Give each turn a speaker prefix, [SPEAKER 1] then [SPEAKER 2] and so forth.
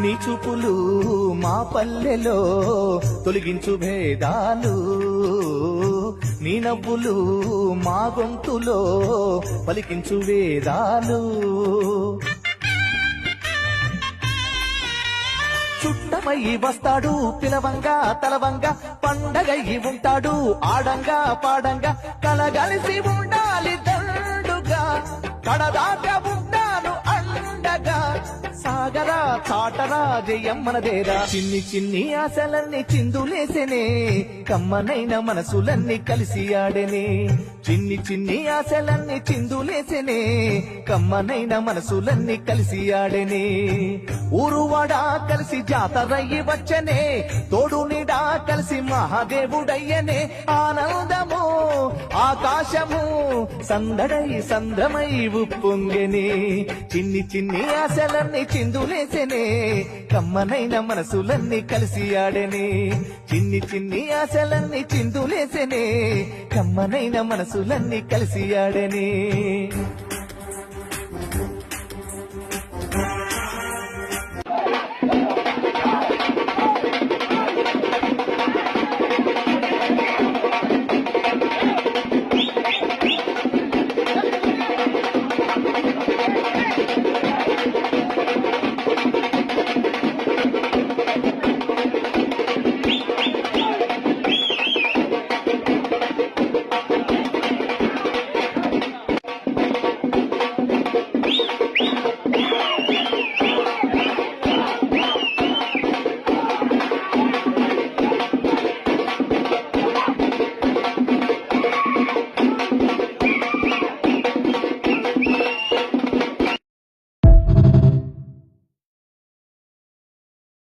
[SPEAKER 1] నీ చూపులు మా పల్లెలో తొలగించు భేదాలు, నీ నవ్వులు మా గొంతులో పలికించు వేదాలు. చుట్టమయ్యి వస్తాడు పిలవంగా తలవంగా, పండగయ్యి ఉంటాడు ఆడంగా పాడంగా, కలగలిసి ఉండాలి దండుగా, కడదాకా ఉంటాను అండగా, సాగరా చాటరా జయమ్మనదేరా. చిన్ని చిన్ని ఆశలన్నీ చిందులేసెనే, కమ్మనైన మనసులన్నీ కలిసి ఆడెనే. చిన్ని చిన్ని ఆశలన్నీ చిందులేసెనే, కమ్మనైన మనసులన్నీ కలిసి ఆడెనే. ఊరువాడా కలిసి జాతరయ్యి వచ్చనే, తోడు నీడా కలిసి మహాదేవుడయ్యనే. ఆనందము ఆకాశము సందడై సంద్రమై ఉప్పొంగెనే. చిన్ని చిన్ని ఆశలన్నీ చిందులేసెనే, కమ్మనైన మనసులన్నీ కలిసి ఆడెనే. చిన్ని చిన్ని ఆశలన్నీ చిందులేసెనే, కమ్మనైన మనసులన్నీ కలిసి ఆడెనే.